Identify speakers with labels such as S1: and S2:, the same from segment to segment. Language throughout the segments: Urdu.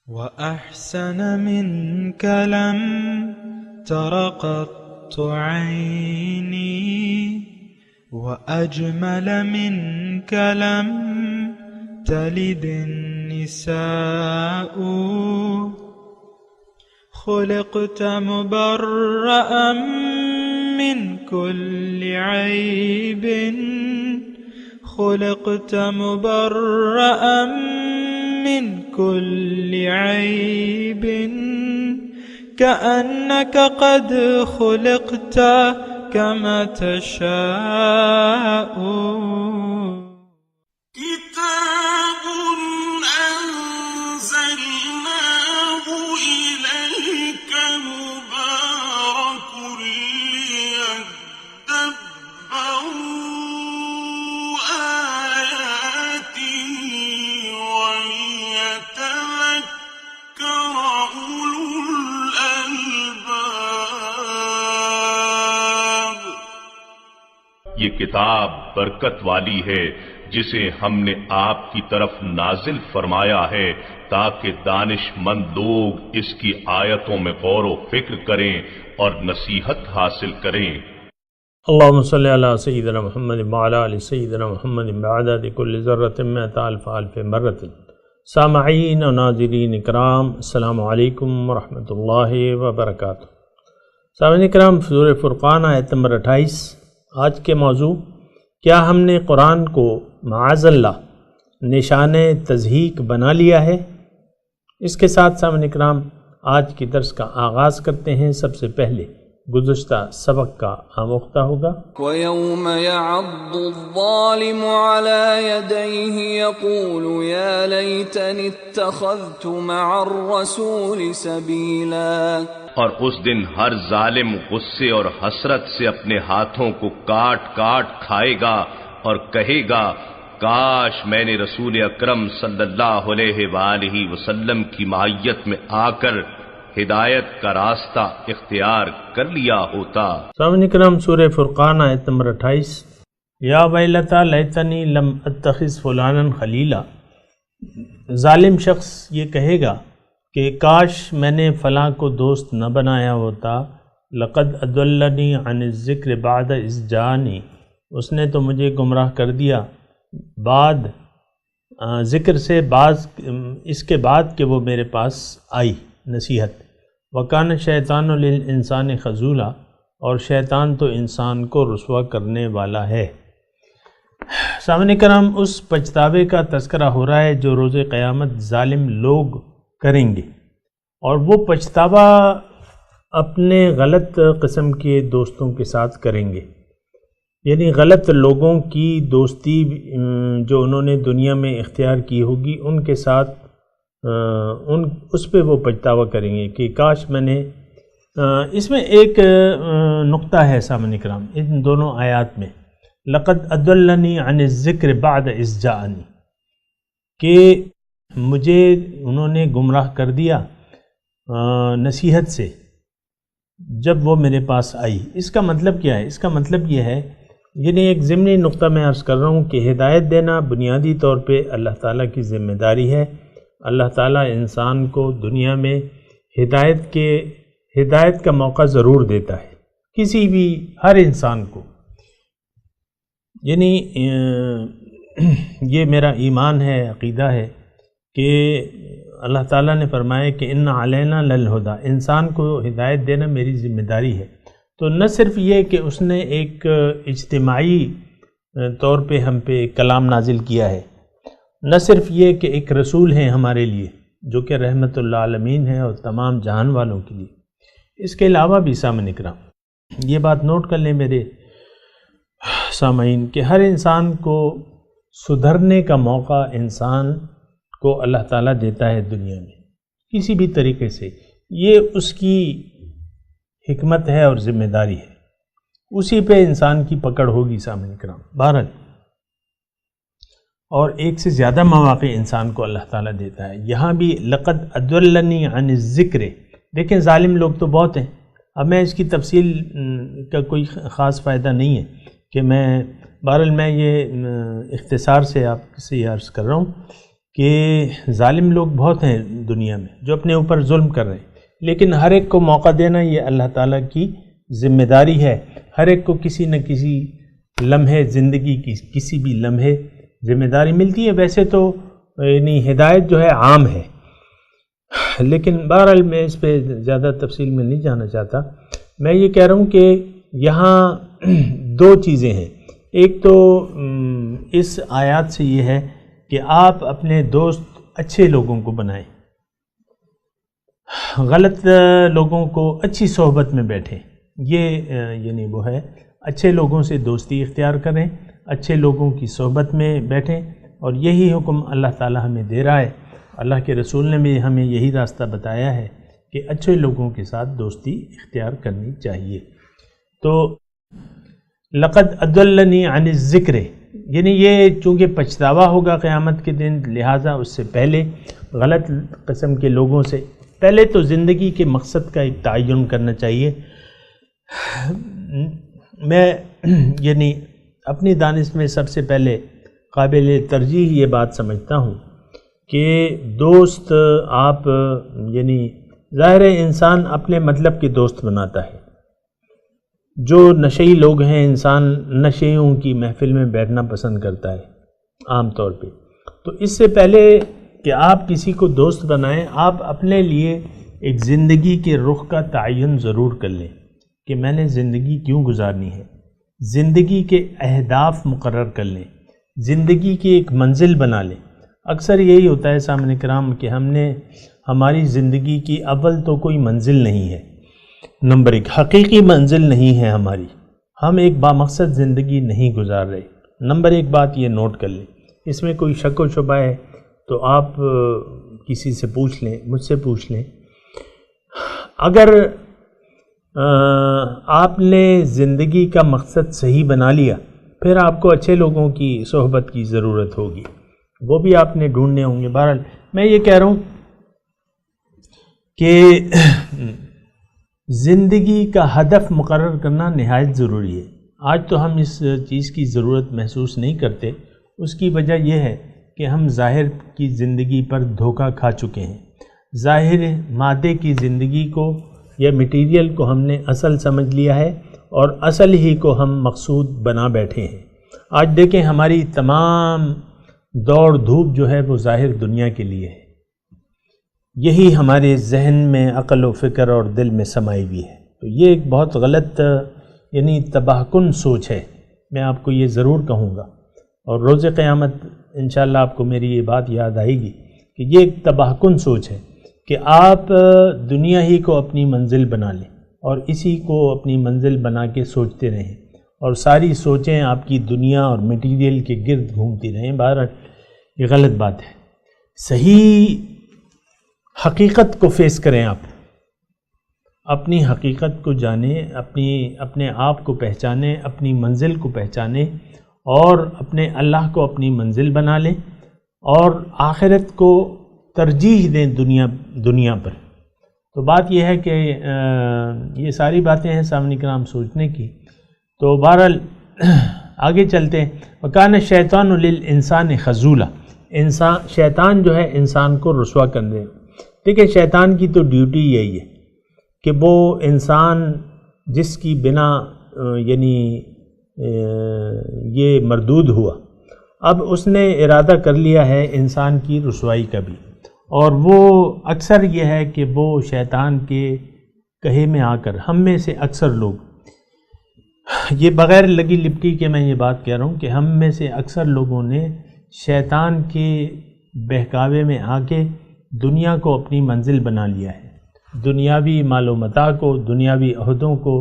S1: وأحسن منك لم تر قط عيني وأجمل منك لم تلد النساء خلقت مبرأ من كل عيب خلقت مبرأ من كل عيب كأنك قد خلقت كما تشاء
S2: كتاب أنزلناه إليك مبارك ليدبروا آياته وليتذكر أولو الألباب۔
S3: یہ کتاب برکت والی ہے جسے ہم نے آپ کی طرف نازل فرمایا ہے تاکہ دانش مند لوگ اس کی آیتوں میں غور و فکر کریں اور نصیحت حاصل کریں۔
S4: اللہم صلی علی سیدنا محمد وعلی آل سیدنا محمد بعدد کل ذرۃ مئۃ الف الف مرۃ۔ سامعین و ناظرین اکرام، السلام علیکم ورحمۃ اللہ وبرکاتہ۔ سامعین اکرام، سورہ فرقان آیت نمبر 28۔ آج کے موضوع: کیا ہم نے قرآن کو معاذ اللہ نشان تضحیک بنا لیا ہے؟ اس کے ساتھ سامعین اکرام آج کی درس کا آغاز کرتے ہیں۔ سب سے پہلے گزشتہ سبق کا آموختہ ہوگا۔
S5: وَيَوْمَ يَعَضُّ الظَّالِمُ عَلَى يَدَيْهِ يَقُولُ يَا لَيْتَنِي اتَّخَذْتُ مَعَ الرَّسُولِ سَبِيلًا۔
S3: اور اس دن ہر ظالم غصے اور حسرت سے اپنے ہاتھوں کو کاٹ کاٹ کھائے گا اور کہے گا کاش میں نے رسول اکرم صلی اللہ علیہ وآلہ وسلم کی معیت میں آ کر ہدایت کا راستہ اختیار کر لیا ہوتا۔
S4: سامعین اکرام، سورہ فرقان آیت نمبر 28۔ یا ویلتا لیتنی لم اتخذ فلانا خلیلا۔ ظالم شخص یہ کہے گا کہ کاش میں نے فلاں کو دوست نہ بنایا ہوتا۔ لقد اضلنی عن الذکر بعد اذ جانی۔ اس نے تو مجھے گمراہ کر دیا بعد ذکر سے، اس کے بعد کہ وہ میرے پاس آئی نصیحت۔ وکان شیطان للانسان خذولا، اور شیطان تو انسان کو رسوا کرنے والا ہے۔ سامعین کرام، اس پچھتاوے کا تذکرہ ہو رہا ہے جو روز قیامت ظالم لوگ کریں گے، اور وہ پچھتاوا اپنے غلط قسم کے دوستوں کے ساتھ کریں گے، یعنی غلط لوگوں کی دوستی جو انہوں نے دنیا میں اختیار کی ہوگی ان کے ساتھ اس پہ وہ پچھتاوا کریں گے کہ کاش میں نے۔ اس میں ایک نقطہ ہے سامعین اکرام ان دونوں آیات میں، لقد اضلنی عن الذکر بعد اذ جاءنی، کہ مجھے انہوں نے گمراہ کر دیا نصیحت سے جب وہ میرے پاس آئی۔ اس کا مطلب کیا ہے؟ اس کا مطلب یہ ہے، یعنی ایک ضمنی نقطہ میں عرض کر رہا ہوں کہ ہدایت دینا بنیادی طور پہ اللہ تعالیٰ کی ذمہ داری ہے۔ اللہ تعالیٰ انسان کو دنیا میں ہدایت کا موقع ضرور دیتا ہے، کسی بھی ہر انسان کو۔ یعنی یہ میرا ایمان ہے، عقیدہ ہے کہ اللہ تعالیٰ نے فرمایا کہ ان علینا للہدی، انسان کو ہدایت دینا میری ذمہ داری ہے۔ تو نہ صرف یہ کہ اس نے ایک اجتماعی طور پہ ہم پہ کلام نازل کیا ہے، نہ صرف یہ کہ ایک رسول ہیں ہمارے لیے جو کہ رحمت اللہ عالمین ہے اور تمام جہان والوں کے لیے، اس کے علاوہ بھی سامعین اکرام یہ بات نوٹ کر لیں میرے سامعین کہ ہر انسان کو سدھرنے کا موقع انسان کو اللہ تعالیٰ دیتا ہے دنیا میں کسی بھی طریقے سے، یہ اس کی حکمت ہے اور ذمہ داری ہے، اسی پہ انسان کی پکڑ ہوگی سامعین اکرام بہرحال۔ اور ایک سے زیادہ مواقع انسان کو اللہ تعالیٰ دیتا ہے۔ یہاں بھی لقد اضلنی عن الذکر، دیکھیں ظالم لوگ تو بہت ہیں۔ اب میں اس کی تفصیل کا کوئی خاص فائدہ نہیں ہے کہ میں بہرحال میں یہ اختصار سے آپ سے عرض کر رہا ہوں کہ ظالم لوگ بہت ہیں دنیا میں جو اپنے اوپر ظلم کر رہے ہیں، لیکن ہر ایک کو موقع دینا یہ اللہ تعالیٰ کی ذمہ داری ہے. ہر ایک کو کسی نہ کسی لمحے زندگی کی کسی بھی لمحے ذمہ داری ملتی ہے. ویسے تو یعنی ہدایت جو ہے عام ہے، لیکن بہرحال میں اس پہ زیادہ تفصیل میں نہیں جانا چاہتا. میں یہ کہہ رہا ہوں کہ یہاں دو چیزیں ہیں. ایک تو اس آیات سے یہ ہے کہ آپ اپنے دوست اچھے لوگوں کو بنائیں، غلط لوگوں کو اچھی صحبت میں بیٹھیں. یہ یعنی وہ ہے اچھے لوگوں سے دوستی اختیار کریں، اچھے لوگوں کی صحبت میں بیٹھیں، اور یہی حکم اللہ تعالی ہمیں دے رہا ہے. اللہ کے رسول نے بھی ہمیں یہی راستہ بتایا ہے کہ اچھے لوگوں کے ساتھ دوستی اختیار کرنی چاہیے. تو لقد اضلنی عن الذکر، یعنی یہ چونکہ پچھتاوا ہوگا قیامت کے دن، لہٰذا اس سے پہلے غلط قسم کے لوگوں سے پہلے تو زندگی کے مقصد کا ایک تعین کرنا چاہیے. میں یعنی اپنی دانش میں سب سے پہلے قابل ترجیح یہ بات سمجھتا ہوں کہ دوست آپ یعنی ظاہر انسان اپنے مطلب کے دوست بناتا ہے. جو نشئی لوگ ہیں، انسان نشیوں کی محفل میں بیٹھنا پسند کرتا ہے عام طور پہ. تو اس سے پہلے کہ آپ کسی کو دوست بنائیں، آپ اپنے لیے ایک زندگی کے رخ کا تعین ضرور کر لیں کہ میں نے زندگی کیوں گزارنی ہے. زندگی کے اہداف مقرر کر لیں، زندگی کی ایک منزل بنا لیں. اکثر یہی ہوتا ہے سامعین کرام کہ ہماری زندگی کی اول تو کوئی منزل نہیں ہے، نمبر ایک حقیقی منزل نہیں ہے ہماری، ہم ایک بامقصد زندگی نہیں گزار رہے. نمبر ایک بات یہ نوٹ کر لیں. اس میں کوئی شک و شبہ ہے تو آپ کسی سے پوچھ لیں، مجھ سے پوچھ لیں. اگر آپ نے زندگی کا مقصد صحیح بنا لیا، پھر آپ کو اچھے لوگوں کی صحبت کی ضرورت ہوگی، وہ بھی آپ نے ڈھونڈنے ہوں گے. بہرحال میں یہ کہہ رہا ہوں کہ زندگی کا ہدف مقرر کرنا نہایت ضروری ہے. آج تو ہم اس چیز کی ضرورت محسوس نہیں کرتے. اس کی وجہ یہ ہے کہ ہم ظاہر کی زندگی پر دھوکہ کھا چکے ہیں. ظاہر مادے کی زندگی کو یا میٹیریل کو ہم نے اصل سمجھ لیا ہے اور اصل ہی کو ہم مقصود بنا بیٹھے ہیں. آج دیکھیں ہماری تمام دوڑ دھوپ جو ہے وہ ظاہر دنیا کے لیے ہے. یہی ہمارے ذہن میں عقل و فکر اور دل میں سمائی ہوئی ہے. تو یہ ایک بہت غلط یعنی تباہ کن سوچ ہے. میں آپ کو یہ ضرور کہوں گا، اور روز قیامت انشاءاللہ آپ کو میری یہ بات یاد آئے گی کہ یہ ایک تباہ کن سوچ ہے کہ آپ دنیا ہی کو اپنی منزل بنا لیں اور اسی کو اپنی منزل بنا کے سوچتے رہیں، اور ساری سوچیں آپ کی دنیا اور میٹیریل کے گرد گھومتی رہیں. بہرحال یہ غلط بات ہے. صحیح حقیقت کو فیس کریں. آپ اپنی حقیقت کو جانیں، اپنے آپ کو پہچانیں، اپنی منزل کو پہچانیں، اور اپنے اللہ کو اپنی منزل بنا لیں، اور آخرت کو ترجیح دیں دنیا پر. تو بات یہ ہے کہ یہ ساری باتیں ہیں سامنے کرام سوچنے کی. تو بہرحال آگے چلتے ہیں. وَكَانَ الشَّيْطَانُ لِلْإِنسَانِ خَذُولًا، شیطان جو ہے انسان کو رسوا کر دے. دیکھیں شیطان کی تو ڈیوٹی یہی ہے کہ وہ انسان جس کی بنا یعنی یہ مردود ہوا، اب اس نے ارادہ کر لیا ہے انسان کی رسوائی کا بھی. اور وہ اکثر یہ ہے کہ وہ شیطان کے کہے میں آ کر ہم میں سے اکثر لوگ، یہ بغیر لگی لپٹی کے میں یہ بات کہہ رہا ہوں کہ ہم میں سے اکثر لوگوں نے شیطان کے بہکاوے میں آ کے دنیا کو اپنی منزل بنا لیا ہے. دنیاوی مال و متاع کو، دنیاوی عہدوں کو،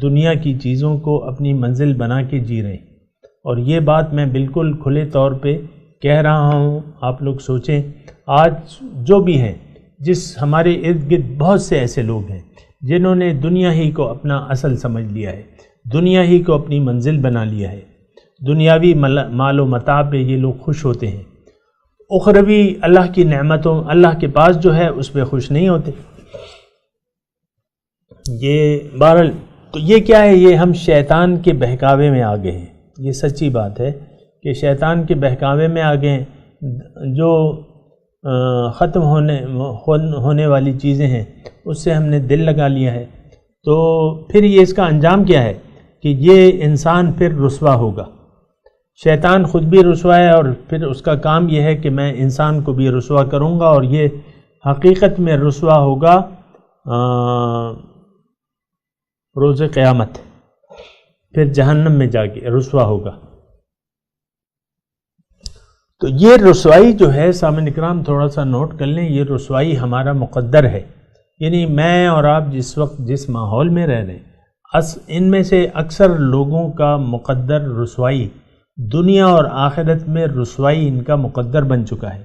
S4: دنیا کی چیزوں کو اپنی منزل بنا کے جی رہے ہیں. اور یہ بات میں بالکل کھلے طور پہ کہہ رہا ہوں. آپ لوگ سوچیں، آج جو بھی ہیں، جس ہمارے ارد گرد بہت سے ایسے لوگ ہیں جنہوں نے دنیا ہی کو اپنا اصل سمجھ لیا ہے، دنیا ہی کو اپنی منزل بنا لیا ہے. دنیاوی مال و متاع پہ یہ لوگ خوش ہوتے ہیں، اخروی اللہ کی نعمتوں اللہ کے پاس جو ہے اس پہ خوش نہیں ہوتے. یہ بہرحال تو یہ کیا ہے، یہ ہم شیطان کے بہکاوے میں آ گئے ہیں. یہ سچی بات ہے کہ شیطان کے بہکاوے میں آ گئے ہیں. جو ختم ہونے والی چیزیں ہیں اس سے ہم نے دل لگا لیا ہے، تو پھر یہ اس کا انجام کیا ہے کہ یہ انسان پھر رسوا ہوگا۔ شیطان خود بھی رسوا ہے اور پھر اس کا کام یہ ہے کہ میں انسان کو بھی رسوا کروں گا، اور یہ حقیقت میں رسوا ہوگا روز قیامت، پھر جہنم میں جا کے رسوا ہوگا۔ تو یہ رسوائی جو ہے سامعین اکرام تھوڑا سا نوٹ کر لیں، یہ رسوائی ہمارا مقدر ہے، یعنی میں اور آپ جس وقت جس ماحول میں رہ رہے ہیں ان میں سے اکثر لوگوں کا مقدر رسوائی، دنیا اور آخرت میں رسوائی ان کا مقدر بن چکا ہے۔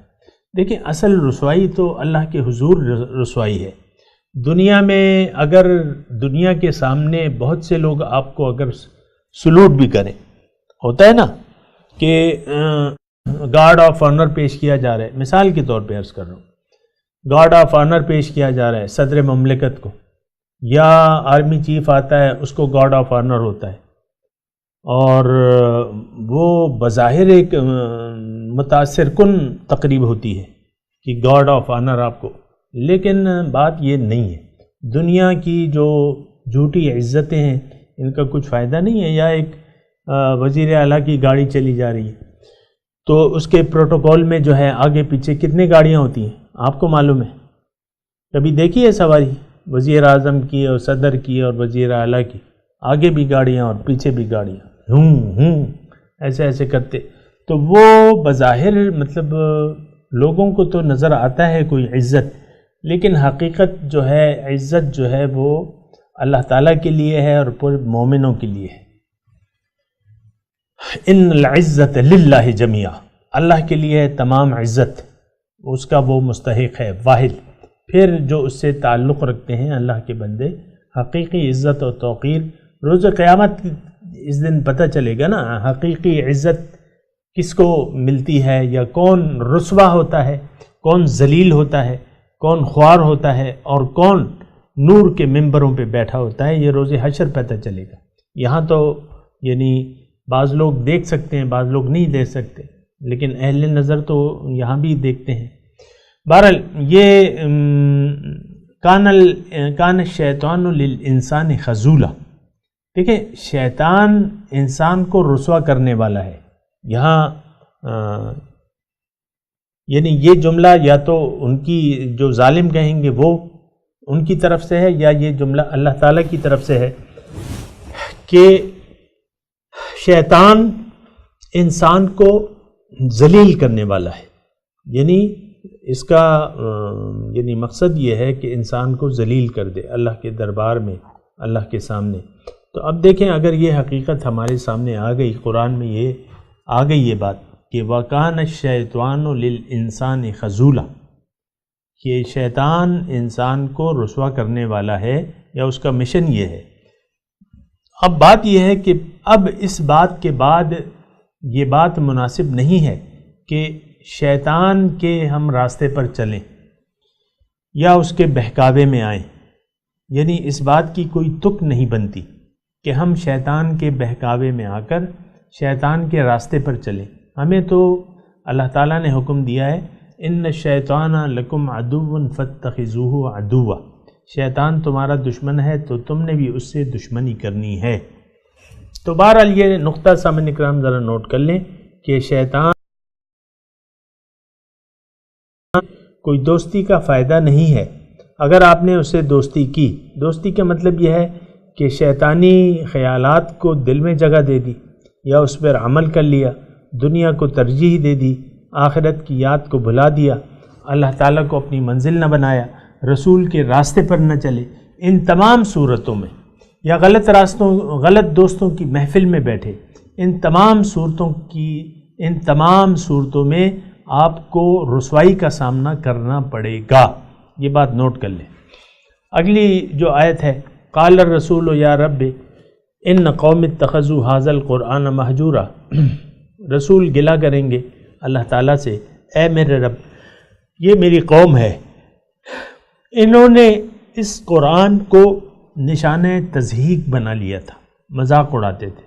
S4: دیکھیں اصل رسوائی تو اللہ کے حضور رسوائی ہے۔ دنیا میں اگر دنیا کے سامنے بہت سے لوگ آپ کو اگر سلوٹ بھی کریں، ہوتا ہے نا کہ گارڈ آف آنر پیش کیا جا رہا ہے، مثال کے طور پہ عرض کر رہا ہوں، گارڈ آف آنر پیش کیا جا رہا ہے صدر مملکت کو، یا آرمی چیف آتا ہے اس کو گارڈ آف آنر ہوتا ہے، اور وہ بظاہر ایک متاثر کن تقریب ہوتی ہے کہ گارڈ آف آنر آپ کو، لیکن بات یہ نہیں ہے۔ دنیا کی جو جھوٹی عزتیں ہیں ان کا کچھ فائدہ نہیں ہے، یا ایک وزیر اعلیٰ کی گاڑی چلی جا رہی ہے تو اس کے پروٹوکول میں جو ہے آگے پیچھے کتنی گاڑیاں ہوتی ہیں آپ کو معلوم ہے؟ کبھی دیکھی ہے سواری وزیر اعظم کی اور صدر کی اور وزیر اعلیٰ کی، آگے بھی گاڑیاں اور پیچھے بھی گاڑیاں، ایسے ایسے کرتے، تو وہ بظاہر مطلب لوگوں کو تو نظر آتا ہے کوئی عزت، لیکن حقیقت جو ہے عزت جو ہے وہ اللہ تعالیٰ کے لیے ہے اور پورے مومنوں کے لیے ہے۔ ان العزت للہ جمیعا، اللہ کے لیے ہے تمام عزت، اس کا وہ مستحق ہے واحد۔ پھر جو اس سے تعلق رکھتے ہیں اللہ کے بندے، حقیقی عزت اور توقیر روز قیامت اس دن پتہ چلے گا نا، حقیقی عزت کس کو ملتی ہے، یا کون رسوا ہوتا ہے، کون ذلیل ہوتا ہے، کون خوار ہوتا ہے، اور کون نور کے ممبروں پہ بیٹھا ہوتا ہے، یہ روز حشر پتہ چلے گا۔ یہاں تو یعنی بعض لوگ دیکھ سکتے ہیں، بعض لوگ نہیں دیکھ سکتے، لیکن اہل نظر تو یہاں بھی دیکھتے ہیں۔ بہرحال یہ کان الشیطان للانسان خذولا، دیکھیں شیطان انسان کو رسوا کرنے والا ہے۔ یہاں یعنی یہ جملہ یا تو ان کی جو ظالم کہیں گے وہ ان کی طرف سے ہے، یا یہ جملہ اللہ تعالیٰ کی طرف سے ہے کہ شیطان انسان کو ذلیل کرنے والا ہے، یعنی اس کا یعنی مقصد یہ ہے کہ انسان کو ذلیل کر دے اللہ کے دربار میں، اللہ کے سامنے۔ تو اب دیکھیں اگر یہ حقیقت ہمارے سامنے آ گئی، قرآن میں یہ آ گئی یہ بات کہ وَكَانَ الشَّيْطَانُ لِلْإِنسَانِ خَذُولًا، کہ شیطان انسان کو رسوا کرنے والا ہے یا اس کا مشن یہ ہے۔ اب بات یہ ہے کہ اب اس بات کے بعد یہ بات مناسب نہیں ہے کہ شیطان کے ہم راستے پر چلیں یا اس کے بہکاوے میں آئیں، یعنی اس بات کی کوئی تک نہیں بنتی کہ ہم شیطان کے بہکاوے میں آ کر شیطان کے راستے پر چلیں۔ ہمیں تو اللہ تعالیٰ نے حکم دیا ہے ان الشیطان لکم عدو فاتخذوہ عدوا، شیطان تمہارا دشمن ہے تو تم نے بھی اس سے دشمنی کرنی ہے۔ تو بہرحال یہ نقطہ سامعین اکرام ذرا نوٹ کر لیں کہ شیطان کوئی دوستی کا فائدہ نہیں ہے اگر آپ نے اسے دوستی کی۔ دوستی کا مطلب یہ ہے کہ شیطانی خیالات کو دل میں جگہ دے دی، یا اس پر عمل کر لیا، دنیا کو ترجیح دے دی، آخرت کی یاد کو بھلا دیا، اللہ تعالیٰ کو اپنی منزل نہ بنایا، رسول کے راستے پر نہ چلے، ان تمام صورتوں میں، یا غلط دوستوں کی محفل میں بیٹھے، ان تمام صورتوں میں آپ کو رسوائی کا سامنا کرنا پڑے گا۔ یہ بات نوٹ کر لیں۔ اگلی جو آیت ہے قال الرسول یا رب ان قوم اتخذوا ھذا القرآن مہجورا، رسول گلہ کریں گے اللہ تعالیٰ سے، اے میرے رب یہ میری قوم ہے، انہوں نے اس قرآن کو نشان تضحیک بنا لیا تھا، مذاق اڑاتے تھے،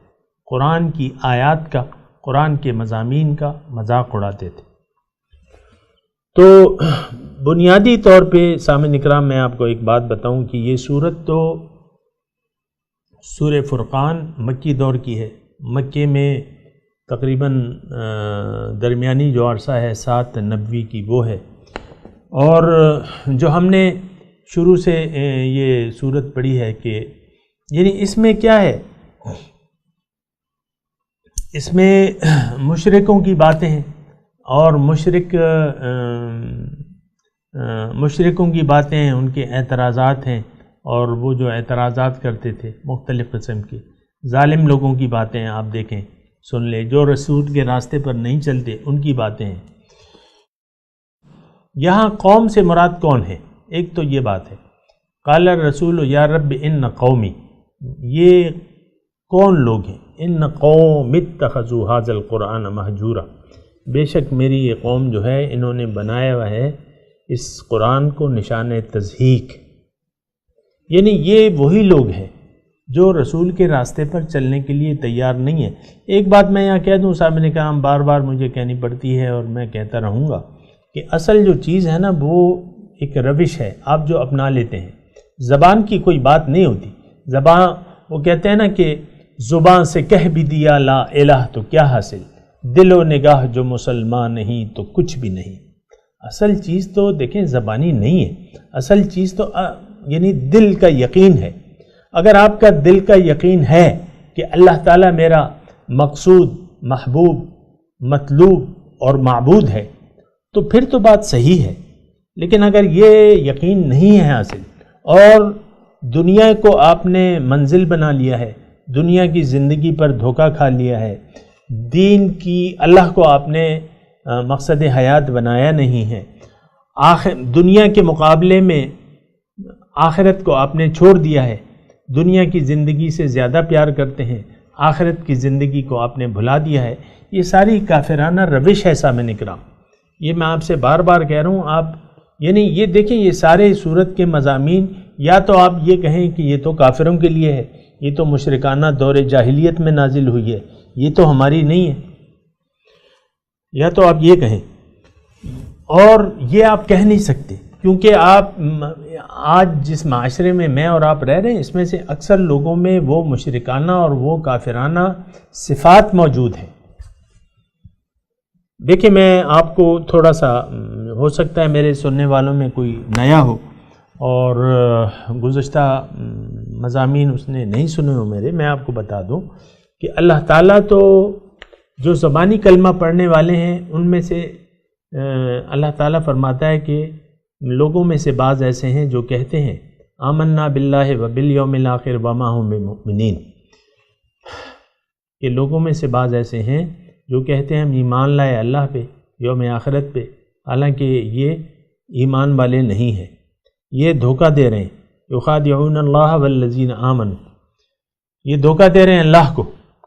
S4: قرآن کی آیات کا، قرآن کے مضامین کا مذاق اڑاتے تھے۔ تو بنیادی طور پہ سامعین اکرام میں آپ کو ایک بات بتاؤں کہ یہ صورت تو سورہ فرقان مکی دور کی ہے. مکے میں تقریباً درمیانی جو عرصہ ہے 7 نبوی کی وہ ہے. اور جو ہم نے شروع سے یہ صورت پڑھی ہے کہ یعنی اس میں کیا ہے، اس میں مشرکوں کی باتیں ہیں اور مشرکوں کی باتیں ہیں، ان کے اعتراضات ہیں، اور وہ جو اعتراضات کرتے تھے مختلف قسم کے ظالم لوگوں کی باتیں ہیں. آپ دیکھیں سن لیں، جو رسول کے راستے پر نہیں چلتے ان کی باتیں ہیں. یہاں قوم سے مراد کون ہے؟ ایک تو یہ بات ہے قال الرسول یا رب ان قومی، یہ کون لوگ ہیں؟ ان قوم اتخذوا ھذا القرآن مہجورا، بے شک میری یہ قوم جو ہے انہوں نے بنایا ہوا ہے اس قرآن کو نشان تضحیک. یعنی یہ وہی لوگ ہیں جو رسول کے راستے پر چلنے کے لیے تیار نہیں ہیں. ایک بات میں یہاں کہہ دوں، سامنے کا بار بار مجھے کہنی پڑتی ہے اور میں کہتا رہوں گا کہ اصل جو چیز ہے نا وہ ایک روش ہے آپ جو اپنا لیتے ہیں. زبان کی کوئی بات نہیں ہوتی. زبان، وہ کہتے ہیں نا کہ زبان سے کہہ بھی دیا لا الہ تو کیا حاصل، دل و نگاہ جو مسلمان نہیں تو کچھ بھی نہیں. اصل چیز تو دیکھیں زبانی نہیں ہے، اصل چیز تو یعنی دل کا یقین ہے. اگر آپ کا دل کا یقین ہے کہ اللہ تعالیٰ میرا مقصود، محبوب، مطلوب اور معبود ہے تو پھر تو بات صحیح ہے. لیکن اگر یہ یقین نہیں ہے حاصل اور دنیا کو آپ نے منزل بنا لیا ہے، دنیا کی زندگی پر دھوکہ کھا لیا ہے، دین کی، اللہ کو آپ نے مقصد حیات بنایا نہیں ہے، دنیا کے مقابلے میں آخرت کو آپ نے چھوڑ دیا ہے، دنیا کی زندگی سے زیادہ پیار کرتے ہیں، آخرت کی زندگی کو آپ نے بھلا دیا ہے. یہ ساری کافرانہ روش ہے سامعین اکرام. یہ میں آپ سے بار بار کہہ رہا ہوں. آپ یعنی یہ دیکھیں یہ سارے صورت کے مضامین، یا تو آپ یہ کہیں کہ یہ تو کافروں کے لیے ہے، یہ تو مشرکانہ دور جاہلیت میں نازل ہوئی ہے، یہ تو ہماری نہیں ہے، یا تو آپ یہ کہیں. اور یہ آپ کہہ نہیں سکتے کیونکہ آپ آج جس معاشرے میں میں اور آپ رہ رہے ہیں اس میں سے اکثر لوگوں میں وہ مشرکانہ اور وہ کافرانہ صفات موجود ہیں. دیکھیں میں آپ کو تھوڑا سا، ہو سکتا ہے میرے سننے والوں میں کوئی نیا ہو اور گزشتہ مضامین اس نے نہیں سنے ہو میرے، میں آپ کو بتا دوں کہ اللہ تعالیٰ تو جو زبانی کلمہ پڑھنے والے ہیں ان میں سے اللہ تعالیٰ فرماتا ہے کہ لوگوں میں سے بعض ایسے ہیں جو کہتے ہیں آمنا باللہ و بالیوم الآخر وما ہم بمؤمنین، کہ لوگوں میں سے بعض ایسے ہیں جو کہتے ہیں ہم ایمان لائے اللہ پہ، یوم آخرت پہ، حالانکہ یہ ایمان والے نہیں ہیں، یہ دھوکہ دے رہے ہیں. یخادعون اللہ والذین آمنوا، یہ دھوکہ دے رہے ہیں اللہ کو،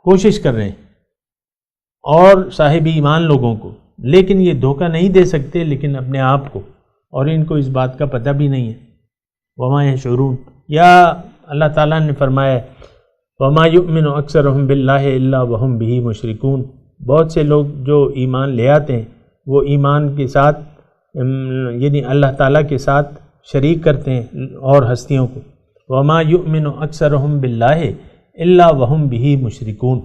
S4: کوشش کر رہے ہیں اور صاحب ایمان لوگوں کو، لیکن یہ دھوکہ نہیں دے سکتے لیکن اپنے آپ کو، اور ان کو اس بات کا پتہ بھی نہیں ہے. وما یشعرون، یا اللہ تعالیٰ نے فرمایا وما یؤمن اکثرهم باللہ الا وهم به مشرکون، بہت سے لوگ جو ایمان لے آتے ہیں وہ ایمان کے ساتھ یعنی اللہ تعالیٰ کے ساتھ شریک کرتے ہیں اور ہستیوں کو. وما یؤمن اکثرهم باللہ الا وهم به مشرکون،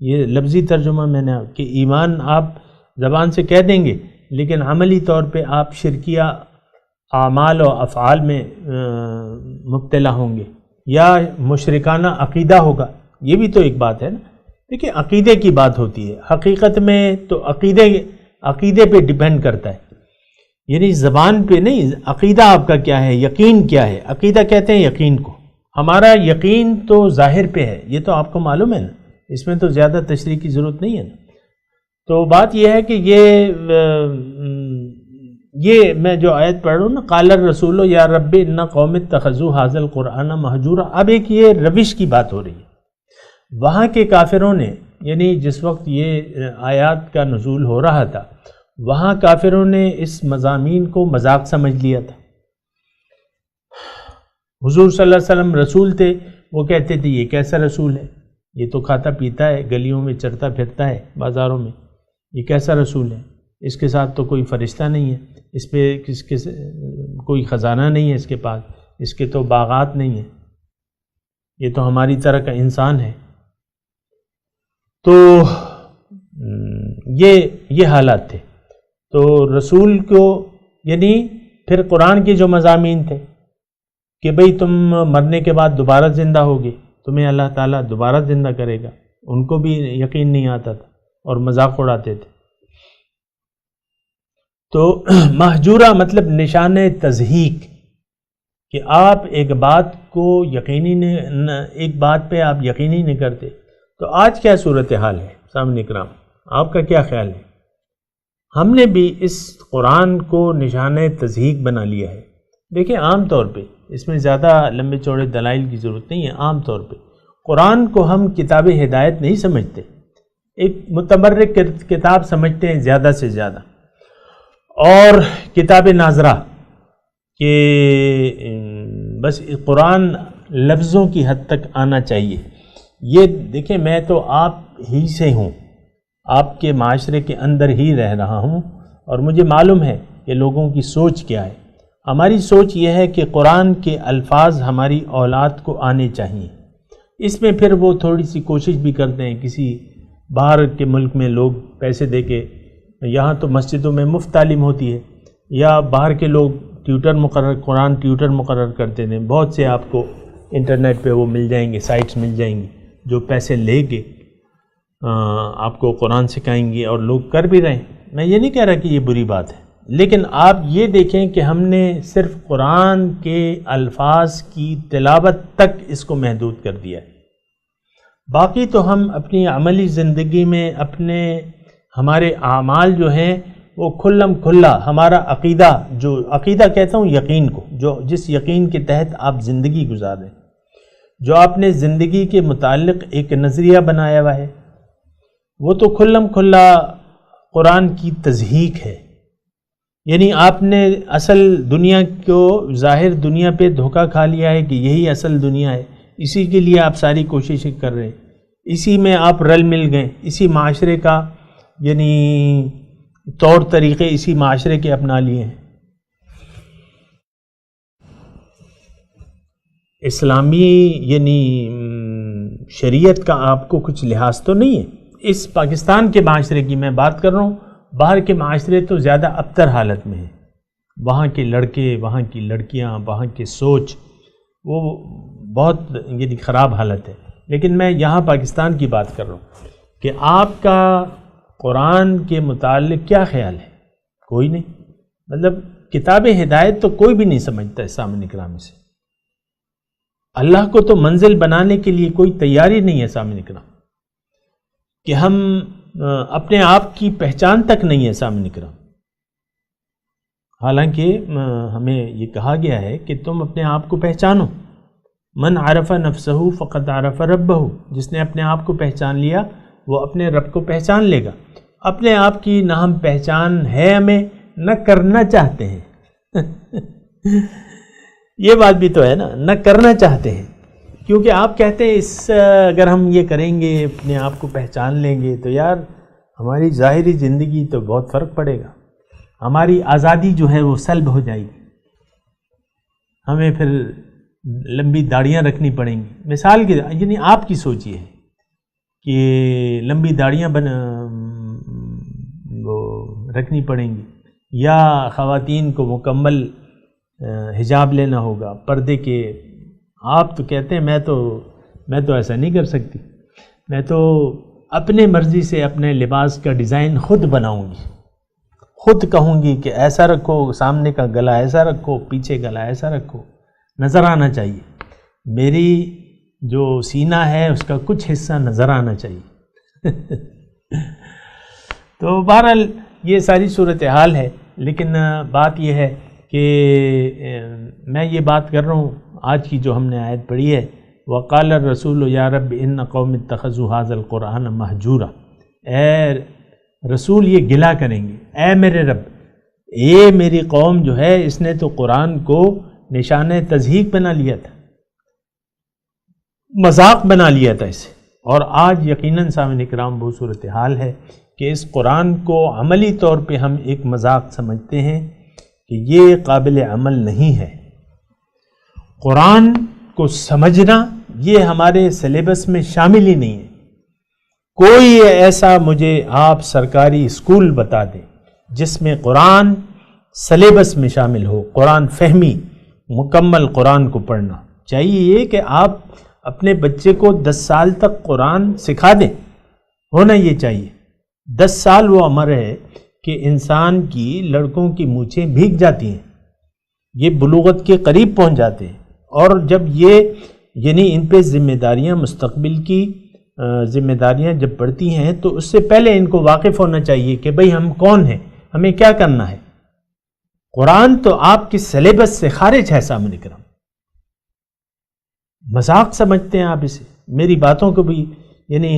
S4: یہ لفظی ترجمہ میں نے کہ ایمان آپ زبان سے کہہ دیں گے لیکن عملی طور پہ آپ شرکیہ اعمال و افعال میں مبتلا ہوں گے، یا مشرکانہ عقیدہ ہوگا. یہ بھی تو ایک بات ہے نا. دیکھیں عقیدے کی بات ہوتی ہے، حقیقت میں تو عقیدے پہ ڈیپینڈ کرتا ہے، یعنی زبان پہ نہیں. عقیدہ آپ کا کیا ہے، یقین کیا ہے. عقیدہ کہتے ہیں یقین کو، ہمارا یقین تو ظاہر پہ ہے، یہ تو آپ کو معلوم ہے نا، اس میں تو زیادہ تشریح کی ضرورت نہیں ہے نا. تو بات یہ ہے کہ یہ میں جو آیت پڑھ رہا ہوں نا، قال الرسول یا رب ان قوم اتخذوا ھذا القرآن مہجورا، اب ایک یہ روش کی بات ہو رہی ہے. وہاں کے کافروں نے، یعنی جس وقت یہ آیات کا نزول ہو رہا تھا وہاں کافروں نے اس مضامین کو مذاق سمجھ لیا تھا. حضور صلی اللہ علیہ وسلم رسول تھے، وہ کہتے تھے یہ کیسا رسول ہے، یہ تو کھاتا پیتا ہے، گلیوں میں چرتا پھرتا ہے، بازاروں میں، یہ کیسا رسول ہے. اس کے ساتھ تو کوئی فرشتہ نہیں ہے، اس پہ کوئی خزانہ نہیں ہے اس کے پاس، اس کے تو باغات نہیں ہیں، یہ تو ہماری طرح کا انسان ہے۔ تو یہ حالات تھے۔ تو رسول کو یعنی پھر قرآن کے جو مضامین تھے کہ بھئی تم مرنے کے بعد دوبارہ زندہ ہوگے، تمہیں اللہ تعالیٰ دوبارہ زندہ کرے گا، ان کو بھی یقین نہیں آتا تھا اور مذاق اڑاتے تھے۔ تو مہجورہ مطلب نشان تضحیک، کہ آپ ایک بات کو ایک بات پہ آپ یقینی نہیں کرتے۔ تو آج کیا صورتحال ہے سامعین کرام، آپ کا کیا خیال ہے؟ ہم نے بھی اس قرآن کو نشان تضحیک بنا لیا ہے۔ دیکھیں عام طور پہ اس میں زیادہ لمبے چوڑے دلائل کی ضرورت نہیں ہے، عام طور پہ قرآن کو ہم کتاب ہدایت نہیں سمجھتے، ایک متبرک کتاب سمجھتے ہیں زیادہ سے زیادہ، اور کتاب ناظرہ کہ بس قرآن لفظوں کی حد تک آنا چاہیے۔ یہ دیکھیں میں تو آپ ہی سے ہوں، آپ کے معاشرے کے اندر ہی رہ رہا ہوں، اور مجھے معلوم ہے کہ لوگوں کی سوچ کیا ہے۔ ہماری سوچ یہ ہے کہ قرآن کے الفاظ ہماری اولاد کو آنے چاہیے۔ اس میں پھر وہ تھوڑی سی کوشش بھی کرتے ہیں، کسی باہر کے ملک میں لوگ پیسے دے کے، یہاں تو مسجدوں میں مفت تعلیم ہوتی ہے، یا باہر کے لوگ قرآن ٹیوٹر مقرر کرتے ہیں، بہت سے آپ کو انٹرنیٹ پہ وہ مل جائیں گے، سائٹس مل جائیں گی جو پیسے لے کے آپ کو قرآن سکھائیں گے، اور لوگ کر بھی رہے ہیں۔ میں یہ نہیں کہہ رہا کہ یہ بری بات ہے، لیکن آپ یہ دیکھیں کہ ہم نے صرف قرآن کے الفاظ کی تلاوت تک اس کو محدود کر دیا ہے۔ باقی تو ہم اپنی عملی زندگی میں ہمارے اعمال جو ہیں وہ کھلم کھلا، ہمارا عقیدہ کہتا ہوں یقین کو، جس یقین کے تحت آپ زندگی گزار رہے ہیں، جو آپ نے زندگی کے متعلق ایک نظریہ بنایا ہوا ہے، وہ تو کھلم کھلا قرآن کی تضحیک ہے۔ یعنی آپ نے اصل دنیا کو ظاہر دنیا پہ دھوکہ کھا لیا ہے کہ یہی اصل دنیا ہے، اسی کے لیے آپ ساری کوششیں کر رہے ہیں، اسی میں آپ رل مل گئے، اسی معاشرے کا یعنی طور طریقے اسی معاشرے کے اپنا لیے ہیں۔ اسلامی یعنی شریعت کا آپ کو کچھ لحاظ تو نہیں ہے۔ اس پاکستان کے معاشرے کی میں بات کر رہا ہوں، باہر کے معاشرے تو زیادہ ابتر حالت میں ہیں، وہاں کے لڑکے، وہاں کی لڑکیاں، وہاں کی سوچ وہ بہت یعنی خراب حالت ہے۔ لیکن میں یہاں پاکستان کی بات کر رہا ہوں کہ آپ کا قرآن کے متعلق کیا خیال ہے؟ کوئی نہیں، مطلب کتاب ہدایت تو کوئی بھی نہیں سمجھتا ہے سامعین کرام سے۔ اللہ کو تو منزل بنانے کے لیے کوئی تیاری نہیں ہے سامعین کرام، کہ ہم اپنے آپ کی پہچان تک نہیں ہے سامعین کرام۔ حالانکہ ہمیں یہ کہا گیا ہے کہ تم اپنے آپ کو پہچانو، من عرف نفسہ فقد عرف ربہ، جس نے اپنے آپ کو پہچان لیا وہ اپنے رب کو پہچان لے گا۔ اپنے آپ کی نہ ہم پہچان ہے ہمیں، نہ کرنا چاہتے ہیں یہ بات بھی تو ہے نا، نہ کرنا چاہتے ہیں، کیونکہ آپ کہتے ہیں اگر ہم یہ کریں گے، اپنے آپ کو پہچان لیں گے، تو یار ہماری ظاہری زندگی تو بہت فرق پڑے گا، ہماری آزادی جو ہے وہ سلب ہو جائے گی، ہمیں پھر لمبی داڑیاں رکھنی پڑیں گی۔ مثال کے یعنی آپ کی سوچ یہ ہے کہ لمبی داڑیاں رکھنی پڑیں گی، یا خواتین کو مکمل حجاب لینا ہوگا، پردے کے۔ آپ تو کہتے ہیں میں تو ایسا نہیں کر سکتی، میں تو اپنے مرضی سے اپنے لباس کا ڈیزائن خود بناؤں گی، خود کہوں گی کہ ایسا رکھو، سامنے کا گلا ایسا رکھو، پیچھے گلا ایسا رکھو، نظر آنا چاہیے، میری جو سینہ ہے اس کا کچھ حصہ نظر آنا چاہیے تو بہرحال یہ ساری صورتحال ہے، لیکن بات یہ ہے کہ میں یہ بات کر رہا ہوں آج کی جو ہم نے آیت پڑھی ہے، وقال الرسول یا رب ان قوم اتخذوا هذا القرآن مہجورا، اے رسول یہ گلا کریں گے، اے میرے رب، اے میری قوم جو ہے اس نے تو قرآن کو نشان تضحیک بنا لیا تھا، مذاق بنا لیا تھا اسے۔ اور آج یقیناً سامعین کرام وہ صورتحال ہے کہ اس قرآن کو عملی طور پہ ہم ایک مذاق سمجھتے ہیں کہ یہ قابل عمل نہیں ہے۔ قرآن کو سمجھنا یہ ہمارے سلیبس میں شامل ہی نہیں ہے۔ کوئی ایسا مجھے آپ سرکاری اسکول بتا دیں جس میں قرآن سلیبس میں شامل ہو، قرآن فہمی، مکمل قرآن کو پڑھنا چاہیے۔ یہ کہ آپ اپنے بچے کو 10 سال تک قرآن سکھا دیں، ہونا یہ چاہیے۔ 10 سال وہ عمر ہے کہ انسان کی، لڑکوں کی مونچھیں بھیگ جاتی ہیں، یہ بلوغت کے قریب پہنچ جاتے ہیں، اور جب یہ یعنی ان پہ ذمہ داریاں، مستقبل کی ذمہ داریاں جب پڑتی ہیں تو اس سے پہلے ان کو واقف ہونا چاہیے کہ بھئی ہم کون ہیں، ہمیں کیا کرنا ہے۔ قرآن تو آپ کے سلیبس سے خارج ہے سامنے کرام، مذاق سمجھتے ہیں آپ اسے۔ میری باتوں کو بھی یعنی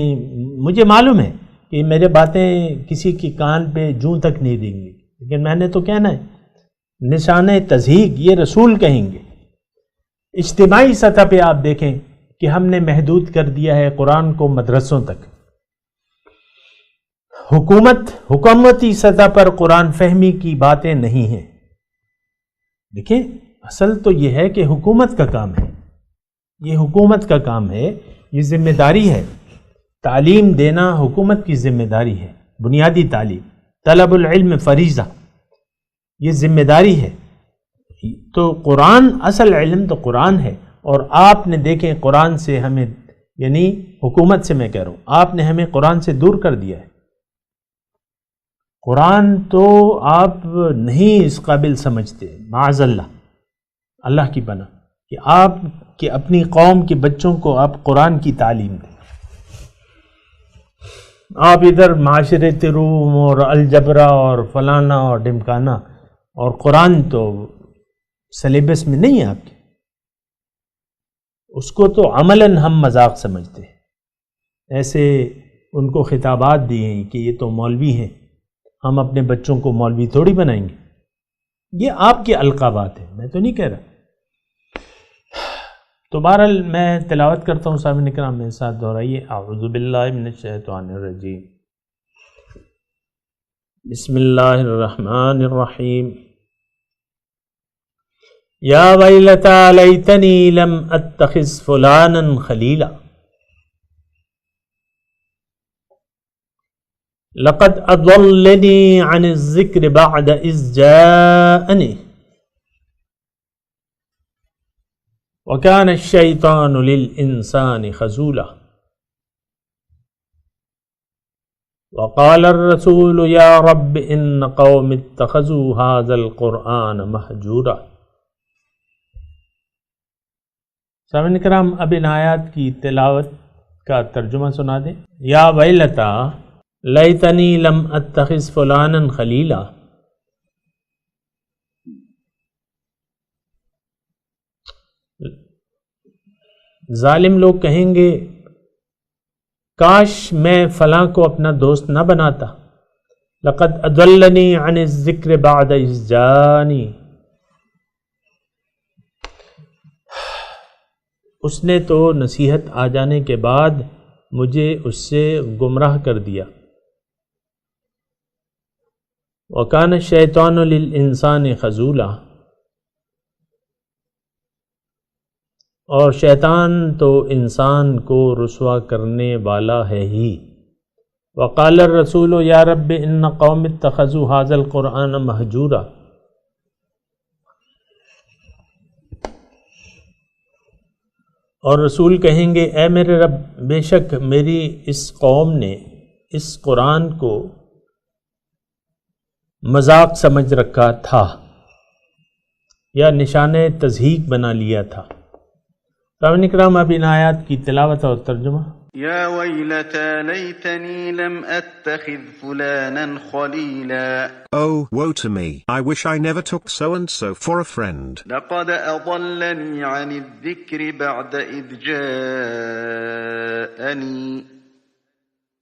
S4: مجھے معلوم ہے کہ میرے باتیں کسی کی کان پہ جوں تک نہیں دیں گی، لیکن میں نے تو کہنا ہے نشان تضحیق یہ رسول کہیں گے۔ اجتماعی سطح پہ آپ دیکھیں کہ ہم نے محدود کر دیا ہے قرآن کو مدرسوں تک۔ حکومتی سطح پر قرآن فہمی کی باتیں نہیں ہیں۔ دیکھیں اصل تو یہ ہے کہ حکومت کا کام ہے، یہ حکومت کا کام ہے، یہ ذمہ داری ہے۔ تعلیم دینا حکومت کی ذمہ داری ہے، بنیادی تعلیم، طلب العلم فریضہ، یہ ذمہ داری ہے۔ تو قرآن، اصل علم تو قرآن ہے، اور آپ نے دیکھیں قرآن سے ہمیں، یعنی حکومت سے میں کہہ رہا ہوں، آپ نے ہمیں قرآن سے دور کر دیا ہے۔ قرآن تو آپ نہیں اس قابل سمجھتے، معاذ اللہ، اللہ کی پناہ، کہ آپ کہ اپنی قوم کے بچوں کو آپ قرآن کی تعلیم دیں۔ آپ ادھر معاشرت روم اور الجبرا اور فلانا اور ڈمکانا، اور قرآن تو سلیبس میں نہیں ہے آپ کے، اس کو تو عملاً ہم مذاق سمجھتے ہیں۔ ایسے ان کو خطابات دیے ہیں کہ یہ تو مولوی ہیں، ہم اپنے بچوں کو مولوی تھوڑی بنائیں گے۔ یہ آپ کے القابات ہیں، میں تو نہیں کہہ رہا۔ تو بہرحال میں تلاوت کرتا ہوں، سامعین اکرام میرے ساتھ دہرائیے، اعوذ باللہ من الشیطان الرجیم، بسم اللہ الرحمن الرحیم، یا ویلتی لیتنی لم اتخذ فلانا خلیلا لقد اضلنی عن الذکر بعد اذ جاءنی وکان الشیطان للانسان خذولا وقال الرسول یا رب ان قوم اتخذوا هذا القرآن مہجورا۔ سامعین کرام اب ان آیات کی تلاوت کا ترجمہ سنا دیں۔ یا ویلتا لیتنی لم اتخذ فلانا خلیلا، ظالم لوگ کہیں گے کاش میں فلاں کو اپنا دوست نہ بناتا۔ لقد اضلنی عن الذکر بعد اذ جاءنی، اس نے تو نصیحت آ جانے کے بعد مجھے اس سے گمراہ کر دیا۔ وَكَانَ الشَّيْطَانُ لِلْإِنسَانِ خَذُولًا، اور شیطان تو انسان کو رسوا کرنے والا ہے ہی۔ وَقَالَ الرَّسُولُ يَا رَبِّ إِنَّ قَوْمِ اتَّخَذُوا هَذَا الْقُرْآنَ مَهْجُورًا، اور رسول کہیں گے اے میرے رب، بے شک میری اس قوم نے اس قرآن کو مذاق سمجھ رکھا تھا یا نشان تضحیق بنا لیا تھا۔ سامعین اکرام اب ان آیات کی تلاوت اور ترجمہ۔
S6: يا ويلتى ليتني لم أتخذ فلانا خليلا.
S7: Oh, woe to me, I wish I never took so-and-so for a friend.
S6: لقد أضلني عن الذكر بعد إذ جاءني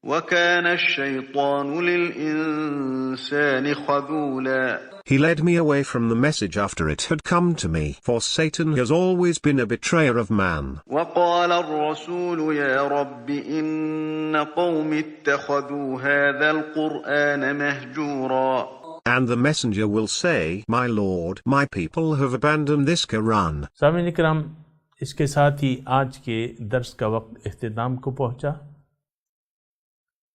S6: وكان الشيطان للإنسان خذولا.
S7: He led me away from the message after it had come to me, for Satan has always been a betrayer of man.
S6: وقال الرسول يا رب إن قوم اتخذوا هذا القرآن مهجورا.
S7: And the messenger will say, My Lord, my people have abandoned this Quran.
S4: سامعین کرام، اس کے ساتھ ہی آج کے درس کا وقت اختتام کو پہنچا۔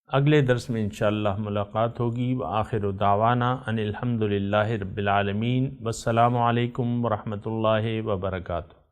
S4: اگلے درس میں انشاءاللہ ملاقات ہوگی۔ وآخر دعوانا ان الحمدللہ رب العالمین، والسلام علیکم ورحمۃ اللہ وبرکاتہ۔